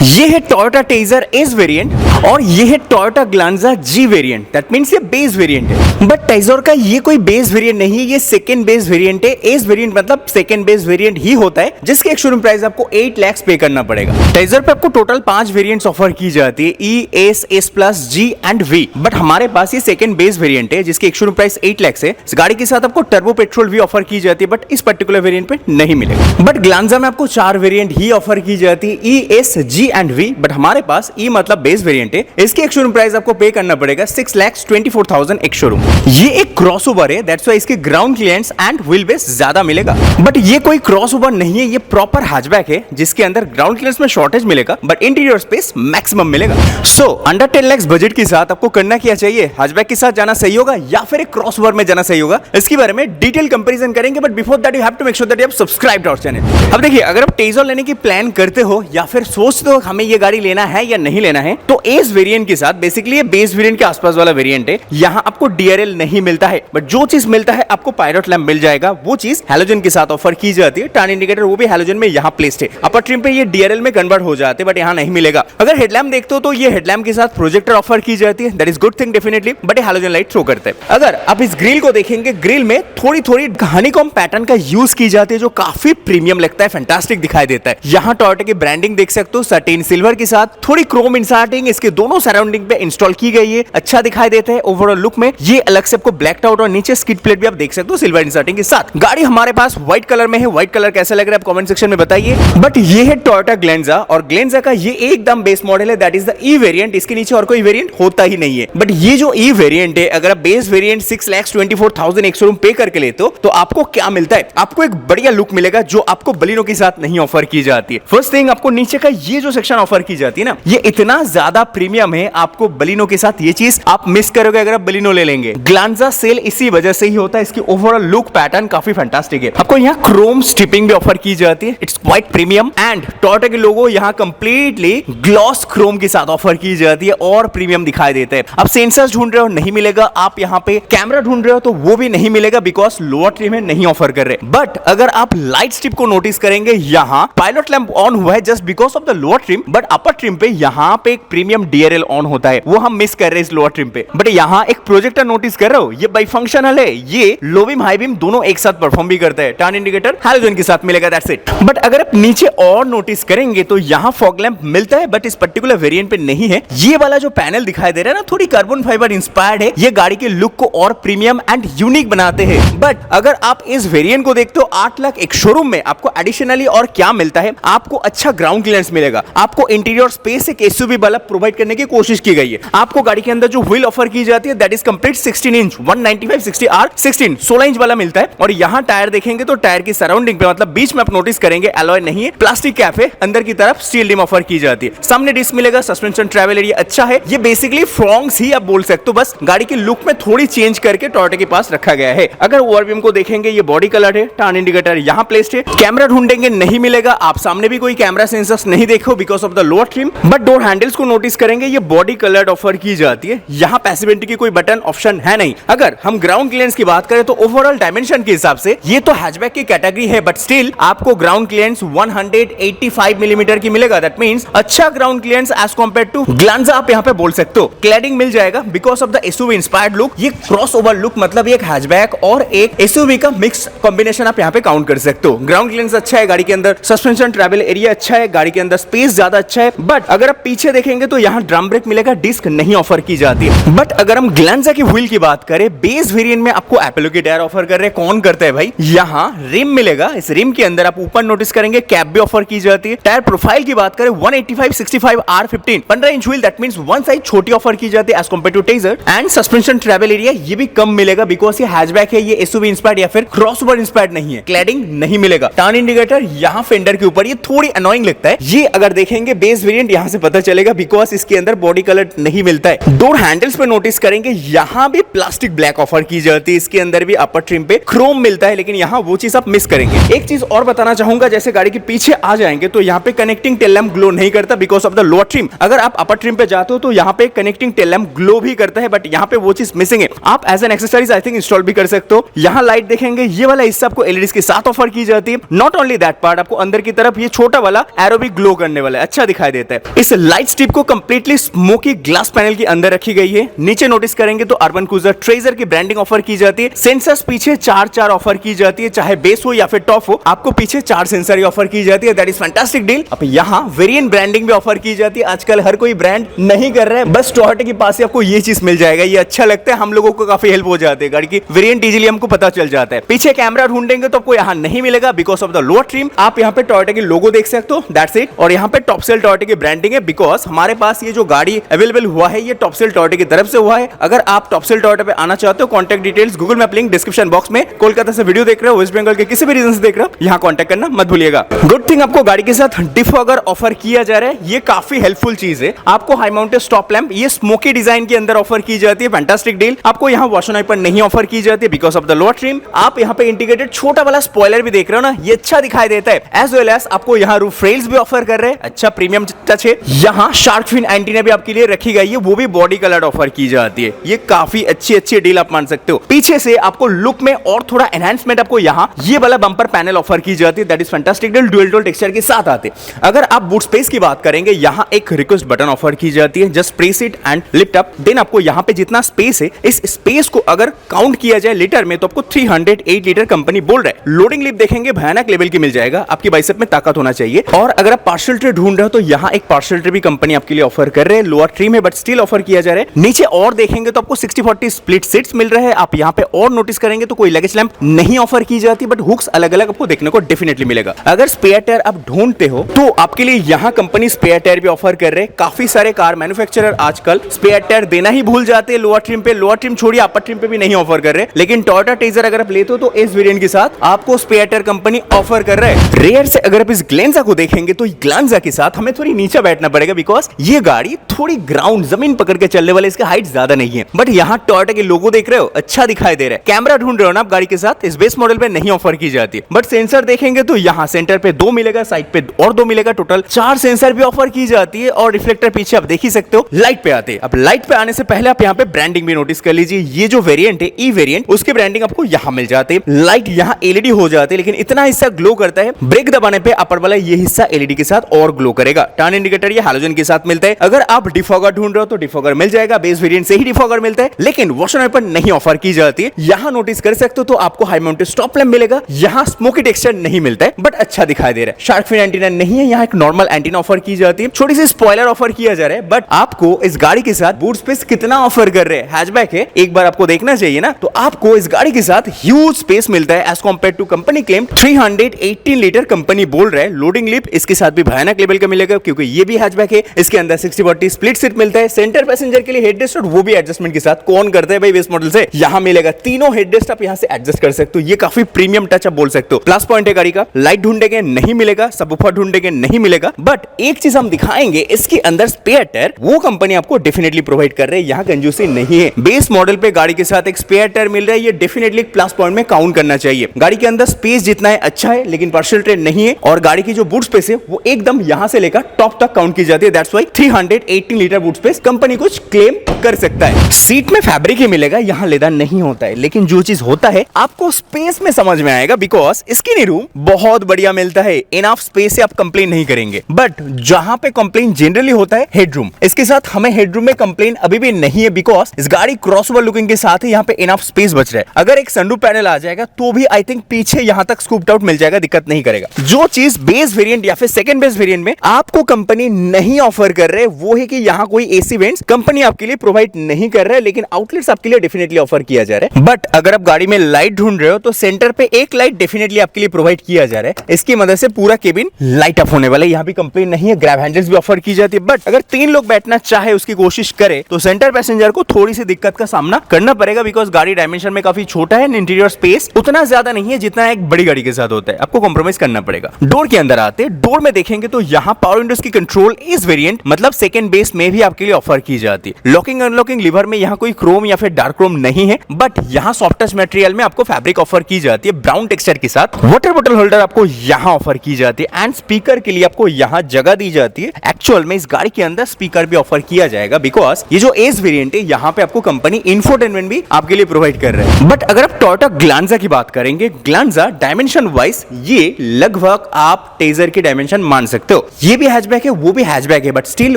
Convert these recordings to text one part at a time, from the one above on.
ये है Toyota taser S variant और ये है Toyota Glanza G variant. That means ये बेस वेरिएंट है, बट टेजर का ये कोई बेस वेरिएंट नहीं है, ये सेकंड बेस वेरिएंट है। एस वेरिएंट मतलब सेकंड बेस वेरिएंट ही होता है, जिसके एक शोरूम प्राइस आपको 8 लाख पे करना पड़ेगा। टेजर पे आपको टोटल 5 वेरिएंट्स ऑफर की जाती है, E, S, S plus, G and V. But हमारे पास ये सेकंड बेस वेरिएंट है, जिसकी एक शोरूम प्राइस 8 लाख है। इस गाड़ी के साथ आपको टर्बो पेट्रोल भी ऑफर की जाती है, बट इस पर्टिकुलर वेरिएंट पे नहीं मिलेगा। बट ग्लांजा में आपको 4 वेरिएंट ही ऑफर की जाती है, E, S, G and V. But हमारे पास ई मतलब बेस वेरिएंट है, इसकी एक शोरूम प्राइस आपको पे करना पड़ेगा 6,24,000 एक शोरूम। ये एक क्रॉसओवर है, दैट्स व्हाई इसके ground clearance and wheel base ज्यादा मिलेगा। बट ये कोई क्रॉसओवर नहीं है, ये प्रॉपर हैचबैक है, जिसके अंदर ग्राउंड क्लियरेंस में शॉर्टेज मिलेगा बट इंटीरियर स्पेस मैक्सिमम मिलेगा। सो अंडर 10 लाख बजट के साथ आपको करना क्या चाहिए? हैचबैक के साथ जाना सही होगा या फिर एक क्रॉसओवर में जाना सही होगा? इसके बारे में डिटेल कंपैरिजन करेंगे, but before that you have to make sure that you have subscribed our channel. अब देखिए, अगर आप टेजर लेने की प्लान करते हो या फिर सोचते हो हमें ये गाड़ी लेना है या नहीं लेना है, तो एस वेरिएंट के साथ बेसिकली ये बेस वेरिएंट के आसपास वाला वेरिएंट है। यहाँ आपको डीआरएल नहीं मिलता है, बट जो चीज मिलता है आपको पायलट लैंप मिल जाएगा। वो चीज हैलोजन के साथ ऑफर की जाती है। टर्न इंडिकेटर वो भी हैलोजन में यहाँ प्लेस्ड है। अपर ट्रिम पे ये डीआरएल में कन्वर्ट हो जाते हैं, बट यहाँ नहीं मिलेगा। अगर हेडलैम्प देखते हो तो ये हेडलैम्प के साथ प्रोजेक्टर ऑफर की जाती है, that is good thing definitely, but ये हैलोजन लाइट थ्रो करते हैं। अगर आप इस ग्रिल को देखेंगे, ग्रिल में थोड़ी थोड़ी हनीकॉम्ब पैटर्न का यूज की जाती है, जो काफी प्रीमियम लगता है, फैंटास्टिक दिखाई देता है। यहाँ टोयोटा की ब्रांडिंग देख सकते हो, सर्टेन सिल्वर के साथ थोड़ी क्रोम इंसर्टिंग इसके दोनों सराउंडिंग पे इंस्टॉल की गई है। अच्छा दिखाई देता है ओवरऑल लुक में। ये अलग से आपको ब्लैक आउट और नीचे स्किड प्लेट भी आप देख सकते हो सिल्वर इंसर्टिंग के साथ। गाड़ी हमारे पास व्हाइट कलर में है। व्हाइट कलर कैसा लग रहा है आप कमेंट सेक्शन में बताइए। बट ये है टोयोटा ग्लांजा, और ग्लांजा का ये एकदम बेस मॉडल है, that is the E variant. इसके नीचे और कोई वेरिएंट होता ही नहीं है। बट ये जो ई वेरिएंट है, अगर आप बेस वेरिएंट 6,24,000 एक शोरूम पे करके लेते हो, तो आपको क्या मिलता है? आपको एक बढ़िया लुक मिलेगा, जो आपको बलिनो के साथ नहीं ऑफर की जाती है। फर्स्ट थिंग, आपको नीचे का ये जो सेक्शन ऑफर की जाती है ना, ये इतना ज्यादा प्रीमियम है, आपको बलिनो के साथ ये चीज आप मिस करोगे अगर आप बलिनो ले लेंगे। ग्लांजा सेल इसी वजह से ही होता है, इसकी ओवरऑल लुक पैटर्न काफी फैंटास्टिक है। आपको यहाँ क्रोम स्ट्रिपिंग भी ऑफर की जाती है, it's quite premium. And Toyota के लोगो यहाँ कंप्लीटली ग्लॉस क्रोम के साथ ऑफर की जाती है और प्रीमियम दिखाई देता है। आप सेंसर्स ढूंढ रहे हो, नहीं मिलेगा। आप यहाँ पे कैमरा ढूंढ रहे हो तो वो भी नहीं मिलेगा, बिकॉज लोअर ट्रिम में नहीं ऑफर कर रहे। बट अगर आप लाइट स्ट्रिप को नोटिस करेंगे, यहाँ पायलट लैंप ऑन हुआ है just because of the lower trim, but upper trim पे यहाँ पे एक प्रीमियम डीआरएल ऑन होता है, वो हम मिस कर रहे हैं इस लोअर ट्रिम पे। बट यहाँ एक प्रोजेक्टर नोटिस कर रहे हो, ये बाई फंक्शनल है, ये लो बीम हाई बीम दोनों एक साथ परफॉर्म भी करता है। टर्न इंडिकेटर हैलोजन के साथ मिलेगा, दैट्स इट। बट अगर आप नीचे और नोटिस करेंगे तो यहाँ फॉग लैंप मिलता है, बट इस पर्टिकुलर वेरिएंट पे नहीं है। ये वाला जो पैनल दिखाई दे रहा है ना, थोड़ी कार्बन फाइबर इंस्पायर्ड है, ये गाड़ी के लुक को और प्रीमियम एंड यूनिक बनाते हैं। बट अगर आप इस वेरिएंट को देखते हो, 8 लाख एक शोरूम में आपको एडिशनली और क्या मिलता है? आपको अच्छा ग्राउंड क्लियरेंस मिलेगा, आपको इंटीरियर स्पेस एक एसयूवी वाला प्रोवाइड करने की कोशिश की गई है। आपको गाड़ी के अंदर जो व्हील ऑफर की जाती है, that is complete 16 inch 195/60R 16 16 inch वाला मिलता है। और यहाँ टायर देखेंगे तो टायर की सराउंडिंग पे मतलब बीच में आप नोटिस करेंगे एलॉय नहीं है, प्लास्टिक कैप है, अंदर की तरफ स्टील रिम ऑफर की जाती है। सामने डिस्क मिलेगा, सस्पेंशन ट्रैवल एरिया अच्छा है। ये बेसिकली फ्रॉन्क्स ही आप बोल सकते हो, बस गाड़ी के लुक में थोड़ी चेंज करके टोयोटा के पास रखा गया है। अगर ओवरव्यू को देखेंगे, ये बॉडी कलर है, टर्न इंडिकेटर यहाँ प्लेस्ड है। कैमरा ढूंढेंगे, नहीं मिलेगा। आप सामने भी कोई कैमरा सेंसर्स नहीं देखो because of the lower trim. But door handles को नोटिस करेंगे, ये बॉडी कलर्ड ऑफर की जाती है। यहाँ पैसिव एंट्री की कोई बटन ऑप्शन है नहीं। अगर हम ग्राउंड क्लियरेंस की बात करें तो ओवरऑल डायमेंशन के हिसाब से ये तो हैचबैक की कैटेगरी है, बट स्टिल आपको ग्राउंड क्लियरेंस 185 मिलीमीटर की मिलेगा। दैट मींस अच्छा ground clearance as compared to Glanza आप यहाँ पे बोल सकते हो। क्लैडिंग मिल जाएगा because of the SUV inspired look. ये क्रॉसओवर लुक मतलब एक हैचबैक और एक एसयूवी का मिक्स कॉम्बिनेशन आप यहाँ पे काउंट कर सकते हो। ग्राउंड क्लियरेंस अच्छा है गाड़ी के अंदर, सस्पेंशन ट्रैवल एरिया अच्छा है, गाड़ी के अंदर स्पेस ज्यादा अच्छा है। बट अगर आप पीछे देखेंगे तो यहाँ ड्रम ब्रेक मिलेगा, डिस्क नहीं ऑफर की जाती है। बट अगर हम ग्लांजा की व्हील की बात करें, बेस वेरिएंट में आपको एपोलो की टायर ऑफर कर रहे हैं। कौन करता है भाई? यहाँ रिम मिलेगा, इस रिम के अंदर आप ऊपर नोटिस करेंगे कैप भी ऑफर की जाती है। टायर प्रोफाइल की बात करें 185/65R 15 15 inch wheel, that means one side छोटी ऑफर की जाती है as compare to Taisor. And suspension travel area ये भी कम मिलेगा बिकॉज ये हैचबैक है, ये एसयूवी इंस्पायर्ड या फिर क्रॉसओवर इंस्पायर्ड नहीं है। क्लैडिंग नहीं मिलेगा। टर्न इंडिकेटर यहाँ फेंडर के ऊपर, ये थोड़ी अनोइंग लगता है। ये अगर देखेंगे बेस वेरिएंट यहाँ से पता चलेगा बिकॉज इसके अंदर बॉडी कलर नहीं मिलता है। डोर हैंडल्स पे नोटिस करेंगे, यहाँ भी प्लास्टिक ब्लैक ऑफर की जाती है। इसके अंदर भी अपर ट्रिम पे क्रोम मिलता है, लेकिन यहाँ वो चीज आप मिस करेंगे। एक चीज और बताना चाहूंगा, जैसे गाड़ी के पीछे आ जाएंगे तो यहाँ पे कनेक्टिंग टेल लैंप ग्लो नहीं करता because of the lower trim. अगर आप अपर ट्रिम पे जाते हो तो यहाँ पे कनेक्टिंग टेल लैंप ग्लो भी करता है, बट यहाँ पे वो चीज मिसिंग है। आप as an accessories I think install भी कर सकते हो। यहाँ लाइट देखेंगे, ये वाला हिस्सा आपको एलईडीज के साथ ऑफर की जाती है। नॉट ओनली दैट पार्ट, आपको अंदर की तरफ ये छोटा वाला एरो भी ग्लो करने वाला वाला है, अच्छा दिखाई देता है। इस लाइट स्ट्रिप को कंप्लीटली स्मोकी ग्लास पैनल के अंदर रखी गई है। नीचे नोटिस करेंगे तो अर्बन क्रूजर ट्रेजर की ब्रांडिंग ऑफर की जाती है। सेंसर्स पीछे चार ऑफर की जाती है, चाहे बेस हो या फिर टॉप हो, आपको पीछे 4 सेंसर ऑफर की जाती है। That is fantastic deal. अब यहाँ वेरिएंट ब्रांडिंग भी ऑफर की जाती है। आजकल हर कोई ब्रांड नहीं कर रहा है, बस टोयोटा के पास से आपको ये चीज मिल जाएगा। ये अच्छा लगता है, हम लोगों को काफी हेल्प हो जाती है, गाड़ी की वेरिएंट इजीली हमको पता चल जाता है। पीछे कैमरा ढूंढेंगे तो आपको यहाँ नहीं मिलेगा because of the lower trim. आप यहाँ पे टोयोटा की लोगो देख सकते हो, दैट्स इट। और यहाँ पे टॉप सेल टोयोटा की ब्रांडिंग है बिकॉज हमारे पास ये जो गाड़ी अवेलेबल हुआ है ये टॉप सेल टोयोटा की तरफ से हुआ है। अगर आप टॉप सेल टोयोटा पे आना चाहते हो, contact details Google map link description box में। कोलकाता से वीडियो देख रहे हो, वेस्ट बंगाल के किसी भी रीजन से देख रहे हो, यहाँ कॉन्टैक्ट करना मत भूलिएगा। गुड थिंग आपको गाड़ी के साथ डिफॉगर ऑफर किया जा रहा है, ये काफी हेल्पफुल चीज है। आपको हाई माउंटेड स्टॉप लैंप ये स्मोकी डिजाइन के अंदर ऑफर की जाती है, फैंटास्टिक डील। आपको यहाँ वॉशर वाइपर नहीं ऑफर की जाती है because of the lower trim. आप यहाँ पे इंटीग्रेटेड छोटा वाला स्पॉइलर भी देख रहे हो ना, ये अच्छा दिखाई देता है। एज वेल एज आपको यहाँ रूफ रेल्स भी ऑफर कर रहे हैं, अच्छा प्रीमियम टच है। यहाँ शार्क फिन एंटीना भी आपके लिए रखी गई है, वो भी बॉडी कलर ऑफर की जाती है। ये काफी अच्छी डील आप मान सकते हो। पीछे से आपको लुक में और थोड़ा एनहांसमेंट आपको यहाँ ये वाला बम्पर पैनल ऑफर की जाती है, that is fantastic deal. Dual tone texture के साथ आते। अगर आप बूट स्पेस की बात करेंगे, यहाँ एक रिक्वेस्ट बटन ऑफर की जाती है, just press it and lift up. Then आपको यहाँ पे जितना स्पेस है, इस स्पेस को अगर काउंट किया जाए लीटर में तो आपको 308 लीटर कंपनी बोल रहा है। लोडिंग लिफ्ट देखेंगे भयानक लेवल की मिल जाएगा, आपकी बाइसेप में ताकत होना चाहिए। और अगर आप पार्शियल ट्रे ढूंढ रहे हो तो यहाँ एक पार्शियल ट्रे भी कंपनी आपके लिए ऑफर कर रहे हैं। लोअर ट्रिम है बट स्टिल ऑफर किया जा रहा है। नीचे और देखेंगे तो आपको 60-40 स्प्लिट सीट्स मिल रहे हैं। आप यहाँ पे और नोटिस करेंगे तो कोई लगेज लैंप नहीं ऑफर की जाती, बट हुक्स अलग अलग आपको देखने को डेफिनेटली मिलेगा। अगर स्पेयर टायर आप ढूंढते हो तो आपके लिए यहाँ कंपनी स्पेयर टायर भी ऑफर कर रहे हैं। काफी सारे कार मैन्युफैक्चरर आजकल स्पेयर टायर देना ही भूल जाते हैं लोअर ट्रिम पे। लोअर ट्रिम छोड़िए, अपर ट्रिम पे भी नहीं ऑफर कर रहे, लेकिन टोयोटा टेजर अगर आप लेते हो तो इस वेरिएंट के साथ आपको स्पेयर टायर कंपनी ऑफर कर रहा है। रेयर से अगर आप इस ग्लेंजा को देखेंगे तो ग्लेंजा के साथ हमें थोड़ी नीचे बैठना पड़ेगा बिकॉज ये गाड़ी थोड़ी ग्राउंड जमीन पकड़ के चलने वाले, इसका हाइट ज्यादा नहीं है। बट यहाँ टोयोटा के लोगो देख रहे हो, अच्छा दिखाई दे रहा है। कैमरा ढूंढ रहे हो ना आप गाड़ी के साथ, इस बेस मॉडल पे नहीं ऑफर की जाती। बट सेंसर देखेंगे तो यहाँ सेंटर पे 2 मिलेगा, साइड पे और 2 मिलेगा, टोटल 4 सेंसर भी ऑफर की जाती है। और रिफ्लेक्टर पीछे आप देख ही सकते हो। लाइट पे आते हैं, अब लाइट पे आने से पहले आप यहाँ पे ब्रांडिंग भी नोटिस कर लीजिए। ये जो वेरिएंट है ई वेरिएंट, उसके ब्रांडिंग आपको यहाँ मिल जाते हैं। लाइट यहाँ एलईडी हो जाती है, लेकिन इतना हिस्सा ग्लो करता है। ब्रेक दबाने पे अपर वाला ये हिस्सा एलईडी के साथ और ग्लो करेगा। टर्न इंडिकेटर ये हैलोजन के साथ मिलता है। अगर आप डिफॉगर ढूंढ रहे हो तो डिफॉगर मिल जाएगा, बेस वेरिएंट से ही डिफॉगर मिलता है, लेकिन वॉशर वाइपर नहीं ऑफर की जाती है। यहाँ नोटिस कर सकते हो तो आपको हाई माउंटेड स्टॉप लैंप मिलेगा। यहाँ स्मोकी टेक्सचर नहीं मिलता है, बट अच्छा दिखाई दे रहा है। शार्क फिन एंटीना नहीं है, यहाँ एक नॉर्मल एंटीना ऑफर की जाती है। छोटी सी स्पॉइलर ऑफर किया जा रहा है, बट आपको इस गाड़ी के साथ बूट स्पेस कितना ऑफर कर रहे हैं। हैचबैक है, एक बार आपको देखना चाहिए ना, तो आपको इस गाड़ी के साथ ह्यूज स्पेस मिलता है as compare to company claim 318 litre company बोल रहा है। लोडिंग लिफ्ट इसके साथ भी भयानक लेवल का मिलेगा क्योंकि ये भी हैचबैक है। इसके अंदर 60-40 स्प्लिट सीट मिलता है। सेंटर पैसेंजर के लिए हेडरेस्ट और वो भी एडजस्टमेंट के साथ कौन करता है भाई बेस मॉडल से, यहाँ मिलेगा। तीनों हेडरेस्ट आप यहाँ से एडजस्ट कर सकते हो। ये काफी प्रीमियम टच आप बोल सकते हो। प्लस पॉइंट है गाड़ी का, लाइट ढूंढेंगे नहीं मिलेगा, सबवूफर ढूंढेंगे नहीं मिलेगा, बट एक चीज हम दिखाएंगे, इसके अंदर स्पेयर टायर वो कंपनी आपको डेफिनेटली प्रोवाइड कर रही है। यहाँ कंजूसी नहीं है। बेस मॉडल पे गाड़ी के साथ एक स्पेयर टायर मिल रहा है, ये डेफिनेटली प्लस पॉइंट में काउंट करना चाहिए। गाड़ी के अंदर स्पेस जितना है अच्छा है, लेकिन पार्शियल ट्रेन नहीं है। और गाड़ी की जो बूट स्पेस है वो एकदम यहाँ से लेकर टॉप तक काउंट की जाती है। That's why 318 litre boot space company कुछ क्लेम कर सकता है। सीट में फैब्रिक ही मिलेगा, यहाँ लेदर नहीं होता है, लेकिन जो चीज होता है आपको स्पेस में समझ में आएगा बिकॉज स्किनी रूम बहुत बढ़िया मिलता है। इनफ स्पेस से आप कंप्लेन नहीं करेंगे। बट जहां पे कंप्लेन जनरली होता है हेडरूम, इसके साथ हमें हेडरूम में कंप्लेन अभी भी नहीं है बिकॉज इस गाड़ी क्रॉसओवर लुकिंग के साथ ही यहाँ पे इनफ स्पेस बच रहा है। अगर एक सनरूफ पैनल आ जाएगा तो भी आई थिंक पीछे यहाँ तक स्कूप्ड आउट मिल जाएगा, दिक्कत नहीं करेगा। जो चीज बेस वेरिएंट या फिर सेकंड बेस वेरिएंट में आपको कंपनी नहीं ऑफर कर रहे वो है कि यहाँ कोई एसी वेंट्स कंपनी आपके लिए प्रोवाइड नहीं कर रहा है, लेकिन आउटलेट्स आपके लिए डेफिनेटली ऑफर किया जा रहा है। बट अगर आप गाड़ी में लाइट ढूंढ रहे हो तो सेंटर पे एक लाइट डेफिनेटली आपके लिए प्रोवाइड किया जा रहा है। इसकी मदद से पूरा केबिन लाइट अप होने वाला है। यहाँ भी कंप्लेन नहीं है। ग्रैब हैंडल्स भी ऑफर की जाती है, बट अगर 3 लोग बैठना चाहे उसकी कोशिश करे तो सेंटर पैसेंजर को थोड़ी सी दिक्कत का सामना करना पड़ेगा बिकॉज गाड़ी डायमेंशन में काफी छोटा है। इंटीरियर स्पेस उतना ज्यादा नहीं है जितना एक बड़ी गाड़ी के साथ होता है, आपको कॉम्प्रोमाइज करना पड़ेगा। डोर के अंदर आते, डोर में देखेंगे तो यहाँ पावर विंडोज की कंट्रोल इस वेरिएंट मतलब सेकंड बेस में भी आपके लिए ऑफर की जाती है। लॉकिंग अनलॉकिंग लीवर में यहाँ कोई क्रोम या फिर डार्क क्रोम नहीं है, बट यहाँ सॉफ्ट टच मटेरियल में आपको फैब्रिक ऑफर की जाती है ब्राउन टेक्सचर के साथ। वाटर बॉटल होल्डर आपको यहाँ ऑफर की जाती है एंड स्पीकर के लिए आपको यहाँ जगह दी जाती है। एक्चुअल में इस गाड़ी के अंदर स्पीकर भी ऑफर किया जाएगा बिकॉज ये जो एस वेरिएंट है यहाँ पे आपको कंपनी इंफोटेनमेंट भी आपके लिए प्रोवाइड कर रहे हैं। बट अगर आप टोयोटा ग्लांजा की बात करेंगे, ग्लांजा डायमेंशन वाइज ये लगभग आप टेजर की डायमेंशन मान सकते हो। तो ये भी हैचबैक है, वो भी हैचबैक है, बट स्टिल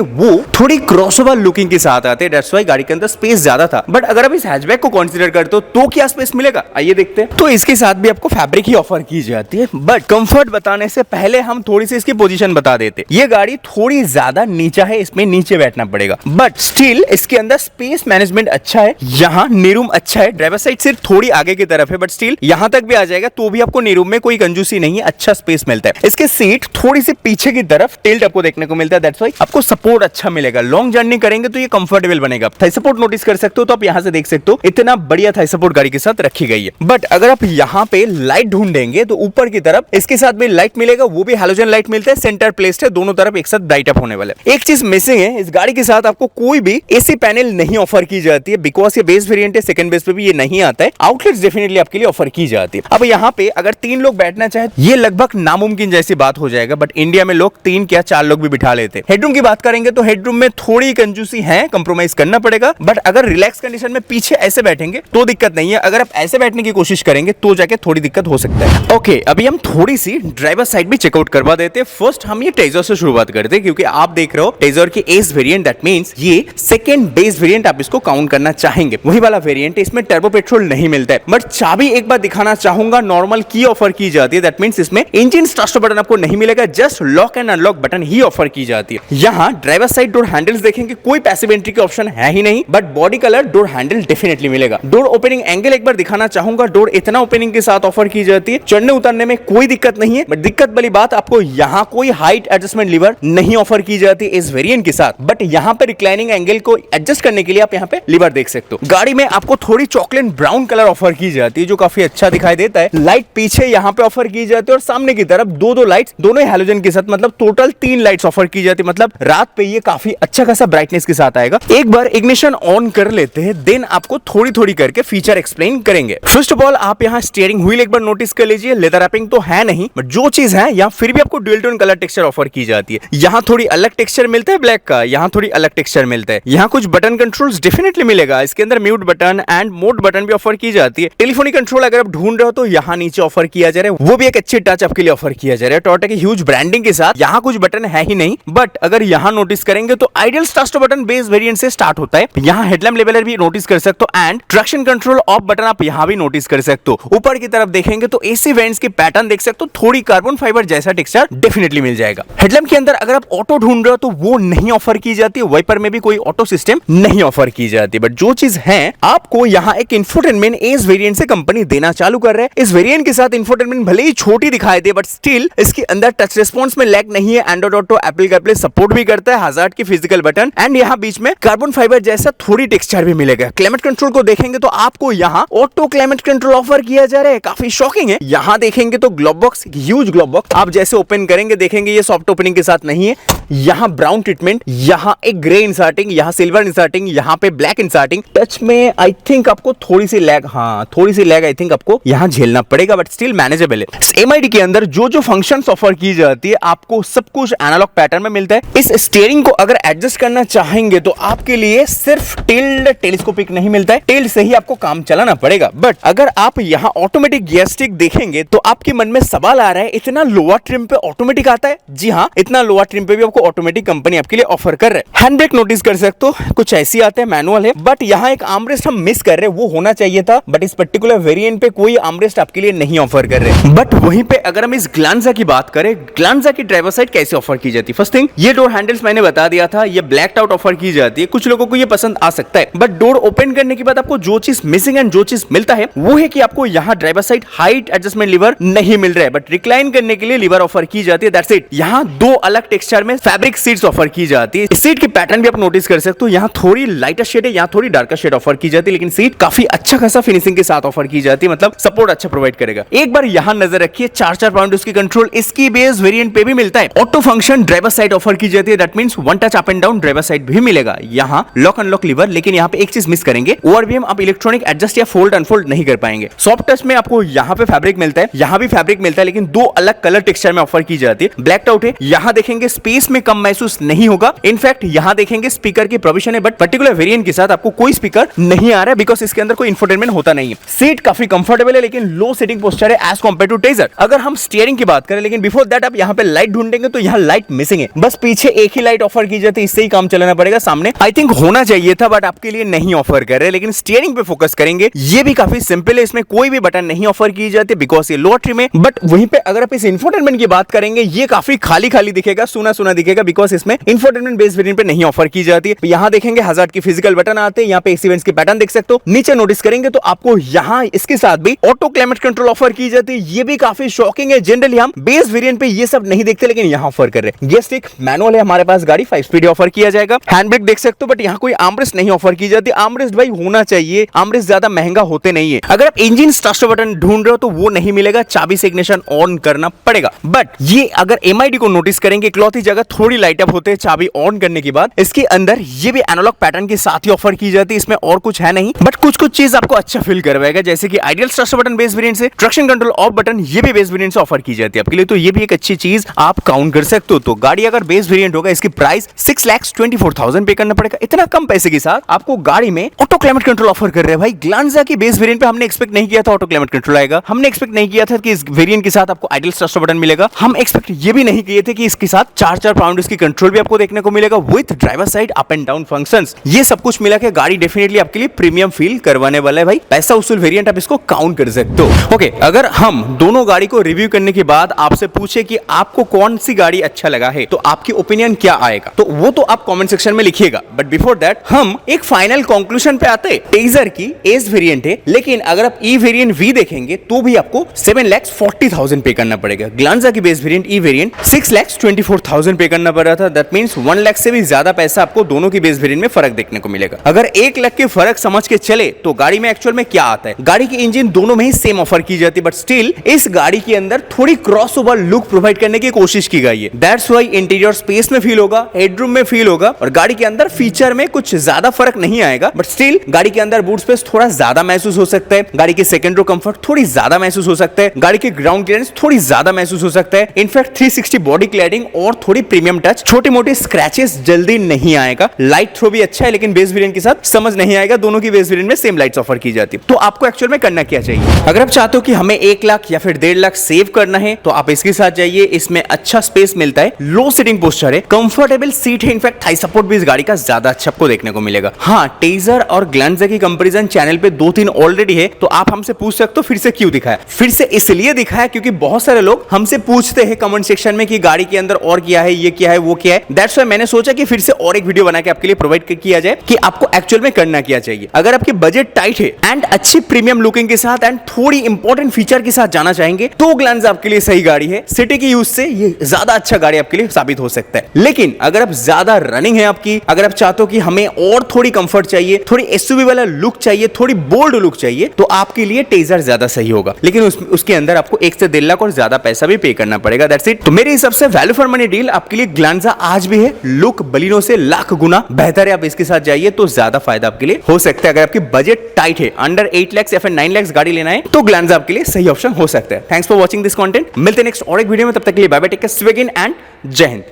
वो थोड़ी क्रॉसओवर लुकिंग के साथ आते हैं, दैट्स व्हाई गाड़ी के अंदर स्पेस ज्यादा था। बट अगर आप इस हैचबैक को कंसीडर करते हो तो क्या स्पेस मिलेगा, आइए देखते हैं। तो इसके साथ भी आपको फैब्रिक ही ऑफर की जाती है, बट कंफर्ट बताने से पहले हम थोड़ी सी इसकी पोजीशन बता देते। ये गाड़ी थोड़ी ज्यादा नीचा है, इसमें नीचे बैठना पड़ेगा, बट स्टिल इसके अंदर स्पेस मैनेजमेंट अच्छा है, यहाँ नीरूम अच्छा है। ड्राइवर साइड सिर्फ थोड़ी आगे की तरफ है, बट स्टिल यहाँ तक भी आ जाएगा तो भी आपको नीरूम में कोई कंजूसी नहीं है, अच्छा स्पेस मिलता है। इसके सीट थोड़ी सी पीछे की तरफ टिल्ट आपको देखने को मिलता है, दैट्स व्हाई आपको सपोर्ट अच्छा मिलेगा। लॉन्ग जर्नी करेंगे तो ये कंफर्टेबल बनेगा। थाई सपोर्ट नोटिस कर सकते हो, तो आप यहाँ से देख सकते हो इतना बढ़िया थाई सपोर्ट गाड़ी के साथ रखी गई है। बट अगर आप यहाँ पे लाइट ढूंढेंगे तो ऊपर की तरफ इसके साथ भी लाइट मिलेगा, वो भी हैलोजन लाइट मिलता है, सेंटर प्लेस्ड है, दोनों तरफ एक साथ ब्राइट अप होने वाला है। एक चीज मिसिंग है, इस गाड़ी के साथ आपको कोई भी एसी पैनल नहीं ऑफर की जाती है, बिकॉज ये बेस वेरिएंट है, सेकंड बेस पे भी ये नहीं आता है। आउटलेट्स डेफिनेटली आपके लिए ऑफर की जाती है। अब यहाँ पे अगर 3 लोग बैठना चाहे ये लगभग नामुमकिन जैसी बात हो जाएगा, बट इंडिया में लोग 3 क्या 4 लोग भी बिठा लेते हैं। हेडरूम की बात करेंगे तो हेडरूम में थोड़ी कंजूसी है, कंप्रोमाइज करना पड़ेगा, बट अगर रिलैक्स कंडीशन में पीछे ऐसे बैठेंगे तो दिक्कत नहीं है। अगर आप ऐसे बैठने की कोशिश करेंगे तो जाके थोड़ी दिक्कत हो सकता है। ओके, अभी हम थोड़ी सी ड्राइवर साइड भी चेकआउट करवा देते हैं। फर्स्ट हम ये टेजर से शुरुआत करते हैं, क्योंकि आप देख रहे हो टेजर की एस वेरिएंट, दैट मींस ये सेकंड बेस वेरिएंट आप इसको काउंट करना चाहेंगे, वही वाला वेरिएंट है। इसमें टर्बो पेट्रोल नहीं मिलता है, बट चाबी एक बार दिखाना चाहूंगा, नॉर्मल की ऑफर की जाती है, दैट मींस इसमें इंजन स्टार्ट बटन आपको नहीं मिलेगा, just lock and unlock button he offer की जाती है। यहाँ ड्राइवर साइड डोर हैंडल्स देखेंगे, कोई पैसिव एंट्री के ऑप्शन है ही नहीं, but body colour door handle definitely मिलेगा। डोर ओपनिंग एंगल एक बार दिखाना चाहूंगा, डोर इतना ओपनिंग के साथ ऑफर की जाती है, चढ़ने उतरने में कोई दिक्कत नहीं है। बट दिक्कत वाली बात, आपको यहाँ कोई हाइट एडजस्टमेंट लीवर नहीं ऑफर की जाती इस वेरिएंट के साथ, बट यहाँ पे रिक्लाइनिंग एंगल को एडजस्ट करने के लिए आप यहाँ पे लीवर देख सकते हो। गाड़ी में आपको थोड़ी चॉकलेट ब्राउन कलर ऑफर की जाती है, जो काफी अच्छा दिखाई देता है। लाइट पीछे यहाँ पे ऑफर की जाती है, और सामने की तरफ दो लाइट्स, दोनों हैलोजन के साथ, मतलब टोटल 3 लाइट्स ऑफर की जाती है। मतलब रात पे ये काफी अच्छा खासा ब्राइटनेस के साथ आएगा। एक बार इग्निशन ऑन कर लेते हैं, देन आपको थोड़ी थोड़ी करके फीचर एक्सप्लेन करेंगे। फर्स्ट ऑफ ऑल आप यहाँ स्टीयरिंग व्हील एक बार नोटिस कर लीजिए, लेदर रैपिंग तो है नहीं, बट जो चीज है यहाँ फिर भी आपको dual tone colour texture offer की जाती है। यहाँ थोड़ी अलग टेक्सचर मिलता है ब्लैक का, यहाँ थोड़ी अलग टेक्सचर मिलता है। यहाँ कुछ बटन कंट्रोल्स डेफिनेटली मिलेगा, इसके अंदर mute button and mode button भी ऑफर की जाती है। टेलीफोनिक कंट्रोल अगर आप ढूंढ रहे हो तो यहाँ नीचे ऑफर किया जा रहा है, वो भी एक अच्छी टच आपके लिए ऑफर किया जा रहा है। टोयोटा की ह्यूज ब्रांडिंग के साथ यहाँ कुछ बटन है ही नहीं, बट अगर यहाँ नोटिस करेंगे तो ideal start button base variant से स्टार्ट होता है। यहाँ हेडलैम्प लेवलर भी नोटिस कर सकते हो, and traction control off button आप यहाँ भी नोटिस कर सकते हो। ऊपर की तरफ देखेंगे तो एसी वेंट्स के पैटर्न देख सकते हो, थोड़ी कार्बन फाइबर जैसा टेक्सचर डेफिनेटली मिल जाएगा। हेडलैम्प के अंदर अगर आप ऑटो ढूंढ रहे हो तो वो नहीं ऑफर की जाती है, वाइपर में भी कोई ऑटो सिस्टम नहीं ऑफर की जाती, बट जो चीज है आपको यहाँ एक इंफोटेनमेंट इस वेरिएंट से कंपनी देना चालू कर रहा है। इस वेरिएंट के साथ इंफोटेनमेंट भले ही छोटी दिखाई दे, बट स्टिल इसके अंदर टच रिस्पॉन्स में लैग नहीं है। Android auto, Apple CarPlay support भी करता है, हजार्ड की फिजिकल बटन, एंड यहाँ बीच में कार्बन फाइबर जैसा थोड़ी टेक्सचर भी मिलेगा। क्लाइमेट कंट्रोल को देखेंगे तो आपको यहाँ ऑटो क्लाइमेट कंट्रोल ऑफर किया जा रहा है, काफी शॉकिंग है। यहाँ देखेंगे तो globe box, huge globe box, आप जैसे ओपन करेंगे देखेंगे ये सॉफ्ट ओपनिंग के साथ नहीं है। यहाँ ब्राउन ट्रीटमेंट, यहाँ एक ग्रे इंसर्टिंग, यहाँ सिल्वर इंसर्टिंग, यहाँ पे ब्लैक इंसर्टिंग। टच में आई थिंक आपको थोड़ी सी लैग, हाँ थोड़ी सी लैग आई थिंक आपको यहाँ झेलना पड़ेगा, बट स्टिल मैनेजेबल है। एमआईडी के अंदर जो जो फंक्शंस ऑफर की जाती है आपको सब कुछ एनालॉग पैटर्न में मिलता है। इस स्टीयरिंग को अगर एडजस्ट करना चाहेंगे तो आपके लिए सिर्फ टिल्ड टेलीस्कोपिक नहीं मिलता है, टिल्ड से ही आपको काम चलाना पड़ेगा। बट अगर आप यहाँ ऑटोमेटिक गियर स्टिक देखेंगे तो आपके मन में सवाल आ रहा है, इतना लोअर ट्रिम पे ऑटोमेटिक आता है? जी हाँ, इतना लोअर ट्रिम पे भी आपको ऑटोमेटिक कंपनी आपके लिए ऑफर कर रहा है। हैंड ब्रेक नोटिस कर सकते हो, कुछ ऐसी आते हैं, मैनुअल है, बट यहाँ एक आर्मरेस्ट हम मिस कर रहे हैं, वो होना चाहिए था, बट इस पर्टिकुलर वेरिएंट पे कोई आर्मरेस्ट आपके लिए नहीं ऑफर कर रहे। बट वहीं पे अगर हम इस ग्लांजा की बात करें, ग्लांजा की ड्राइवर साइड कैसे ऑफर की जाती है? फर्स्ट थिंग, ये डोर हैंडल्स मैंने बता दिया था, ये ब्लैक्ड आउट ऑफर की जाती है। कुछ लोगों को ये पसंद आ सकता है, बट डोर ओपन करने के बाद आपको जो चीज मिसिंग एंड जो चीज मिलता है वो है कि आपको यहाँ driver side height adjustment lever नहीं मिल रहा है, बट रिक्लाइन करने के लिए लीवर ऑफर की जाती है, दैट्स इट। यहाँ 2 अलग टेक्सचर में फैब्रिक सीट्स ऑफर की जाती है। सीट की पैटर्न भी आप नोटिस कर सकते हो, यहाँ थोड़ी लाइटर शेड है, यहाँ थोड़ी डार्कर शेड ऑफर की जाती है, लेकिन सीट काफी अच्छा खासा फिनिशिंग के साथ ऑफर की जाती है, मतलब सपोर्ट अच्छा प्रोवाइड करेगा। एक बार यहाँ नजर रखिए, 4 पाउंड उसकी कंट्रोल इसकी बेस वेरिएंट पे भी मिलता है। Auto function driver side offer की जाती है, that means 1 touch up and down driver side भी मिलेगा। यहाँ लॉक अनलॉक लीवर, लेकिन यहाँ पे एक चीज मिस करेंगे, ओआरवीएम आप इलेक्ट्रॉनिक एडजस्ट या फोल्ड अनफोल्ड नहीं कर पाएंगे। सॉफ्ट टच में आपको यहाँ पे फैब्रिक मिलता है, यहाँ भी फैब्रिक मिलता है, लेकिन 2 अलग कलर टेक्सचर में ऑफर की जाती है। ब्लैक आउट है, यहाँ देखेंगे स्पेस में कम महसूस नहीं होगा। इनफैक्ट यहाँ देखेंगे स्पीकर की प्रोविजन है, बट पर्टिकुलर वेरिएंट के साथ आपको कोई स्पीकर नहीं आ रहा है बिकॉज इसके अंदर कोई इंफोटेनमेंट होता नहीं है। सीट काफी कंफर्टेबल है लेकिन लो सीटिंग पोस्चर है एज कंपेयर टू टेजर। अगर हम स्टीयरिंग की बात करें, लेकिन बिफोर दैट आप यहाँ पे लाइट ढूंढेंगे तो यहाँ लाइट मिसिंग है, बस पीछे एक ही लाइट ऑफर की जाती है, इससे ही काम चलाना पड़ेगा। सामने आई थिंक होना चाहिए था बट आपके लिए नहीं ऑफर कर रहे, लेकिन स्टीयरिंग पे फोकस करेंगे। ये भी काफी सिंपल है, इसमें कोई भी बटन नहीं ऑफर की जाती बिकॉज ये लोअर ट्रिम है। बट वहीं पे अगर आप इस इंफोटेनमेंट की बात करेंगे, ये काफी खाली खाली दिखेगा, सुना सुना दिखेगा बिकॉज इसमें इंफोटेनमेंट बेस वेरिएंट पे नहीं ऑफर की जाती है। यहाँ देखेंगे हजार्ड की फिजिकल बटन आते हैं, यहाँ पे एसी वेंट्स के पैटर्न देख सकते हो। नीचे नोटिस करेंगे तो आपको यहाँ इसके साथ भी ऑटो क्लाइमेट कंट्रोल ऑफर की जाती है, ये भी काफी शॉकिंग है। जनरली हम बेस वेरिएंट पे ये सब नहीं देखते लेकिन यहाँ ऑफर कर रहे हैं। गियर स्टिक मैनुअल है हमारे पास, गाड़ी 5 स्पीड ऑफर किया जाएगा। हैंड ब्रेक देख सकते हो बट यहाँ कोई आर्मरेस्ट नहीं ऑफर की जाती। आर्मरेस्ट भाई होना चाहिए, आर्मरेस्ट ज्यादा महंगा होते नहीं है। अगर आप इंजन स्टार्टर बटन ढूंढ रहे हो तो वो नहीं मिलेगा, चाबी से इग्निशन ऑन करना पड़ेगा। बट ये अगर एमआईडी को नोटिस करेंगे, क्लॉथ जगह थोड़ी लाइट अप होते हैं चाबी ऑन करने के बाद। इसके अंदर ये भी एनालॉग पैटर्न के साथ ही ऑफर की जाती है, इसमें और कुछ है नहीं बट कुछ कुछ चीज आपको अच्छा फील करवाएगा, जैसे कि ideal starter button base variant से, ट्रैक्शन कंट्रोल ऑफ बटन ये भी बेस वेरिएंट से ऑफर की जाती है आपके लिए, तो ये भी एक अच्छी चीज आप काउंट कर सकते हो। तो गाड़ी अगर बेस वेरिएंट होगा, इसकी प्राइस 6,24,000 पे करना पड़ेगा। इतना कम पैसे के साथ आपको गाड़ी में ऑटो क्लाइमेट कंट्रोल ऑफर कर रहे हैं भाई। ग्लांजा की बेस वेरिएंट पे हमने एक्सपेक्ट नहीं किया था ऑटो क्लाइमेट कंट्रोल आएगा, हमने एक्सपेक्ट नहीं किया था कि इस वेरिएंट के साथ आपको आइडियल स्टार्टर बटन मिलेगा, हम एक्सपेक्ट ये भी नहीं किए थे कि इसके साथ 4 पाउंड की कंट्रोल भी आपको देखने को मिलेगा with driver side up and down functions. ये सब कुछ मिला के गाड़ी डेफिनेटली आपके लिए प्रीमियम फील करवाने वाला है भाई। पैसा उसूल वेरिएंट आप इसको काउंट कर सकते हो। ओके, अगर हम दोनों गाड़ी को रिव्यू करने के बाद आपसे पूछे कि आपको कौन सी गाड़ी अच्छा लगा है तो आपकी ओपिनियन क्या आएगा, तो वो तो आप कमेंट सेक्शन में लिखिएगा। बट बिफोर दैट हम एक फाइनल कंक्लूजन पे आते हैं। टेजर की एस वेरिएंट है, लेकिन अगर आप ई वेरिएंट वी देखेंगे तो भी आपको 7,40,000 पे करना पड़ेगा। ग्लांजा की बेस वेरिएंट ई वेरिएंट 6,24,000 पे करना पड़ रहा था। दैट मींस 1 लाख से भी ज्यादा पैसा आपको दोनों की बेस वेरिएंट में फर्क देखने को मिलेगा। अगर 1 लाख के फर्क समझ के चले तो गाड़ी में एक्चुअल में क्या आता है। गाड़ी की इंजन दोनों में ही सेम ऑफर की जाती है, बट स्टिल इस गाड़ी के अंदर थोड़ी क्रॉसओवर लुक प्रोवाइड करने की कोशिश की गई है। दैट्स व्हाई इंटीरियर स्पेस में फील होगा, हेडरूम में फील होगा, और गाड़ी के अंदर फीचर में कुछ ज्यादा फर्क नहीं आएगा, बट स्टिल गाड़ी के अंदर बूट स्पेस थोड़ा ज्यादा महसूस हो सकता है। गाड़ी के सेकंड रो कंफर्ट थोड़ी ज्यादा महसूस हो सकता है। गाड़ी के ग्राउंड क्लियरेंस थोड़ी ज्यादा महसूस हो सकता है। इनफैक्ट 360 बॉडी क्लैडिंग और थोड़ी प्रीमियम टच, छोटे मोटे स्क्रैचेस जल्दी नहीं आएगा। लाइट थ्रो भी अच्छा है लेकिन बेस वेरिएंट के साथ समझ नहीं आएगा, दोनों की बेस वेरिएंट में सेम लाइट्स ऑफर की जाती है। तो आपको एक्चुअल में करना क्या चाहिए? अगर आप चाहते हो कि हमें 1 लाख या फिर 1.5 लाख सेव करना है तो आप इसके साथ जाइए। इसमें अच्छा स्पेस मिलता है, लो सीटिंग पोस्चर है, कंफर्टेबल सीट है, इनफैक्ट थाई सपोर्ट भी इस गाड़ी का ज्यादा अच्छा आपको देखने को मिलेगा। हाँ, टेजर और ग्लांजा की कंपैरिजन चैनल पे 2-3 ऑलरेडी है, तो आप हमसे पूछ सकते हो फिर से क्यों दिखाया। फिर से इसलिए दिखाया क्योंकि बहुत सारे लोग हमसे पूछते हैं कमेंट सेक्शन में कि गाड़ी के अंदर और क्या है, ये क्या है, वो क्या है। दैट्स व्हाई मैंने सोचा कि फिर से और एक वीडियो बना के आपके लिए प्रोवाइड किया जाए कि आपको एक्चुअल में करना क्या चाहिए। अगर आपकी बजट टाइट है एंड अच्छी प्रीमियम लुकिंग के साथ एंड थोड़ी इंपॉर्टेंट फीचर के साथ जाना चाहेंगे तो ग्लांजा आपके लिए सही गाड़ी है। सिटी की यूज से ये ज्यादा अच्छा गाड़ी आपके लिए साबित हो सकता है। लेकिन अगर आप ज्यादा रनिंग है आपकी, अगर आप चाहते हो कि हमें और थोड़ी कंफर्ट चाहिए, थोड़ी एसयूवी वाला लुक चाहिए, थोड़ी बोल्ड लुक चाहिए, तो आपके लिए टेजर ज्यादा सही होगा। लेकिन उसके अंदर आपको 1 से 1.5 लाख और ज्यादा पैसा भी पे करना पड़ेगा। That's it. तो मेरे हिसाब से वैल्यू फॉर मनी डील आपके लिए ग्लांजा आज भी है। लुक बलिनो से लाख गुना बेहतर है, आप इसके साथ जाइए तो ज्यादा फायदा आपके लिए हो सकता है। अगर आपकी बजट टाइट है, अंडर 8 लाख या फिर 9 लाख गाड़ी लेना है तो ग्लांजा आपके लिए सही ऑप्शन हो सकता है। Thanks for watching this content. मिलते हैं नेक्स्ट और एक वीडियो में, तब तक के लिए बाय बाय, टेक केयर, स्वे अगेन एंड जय हिंद।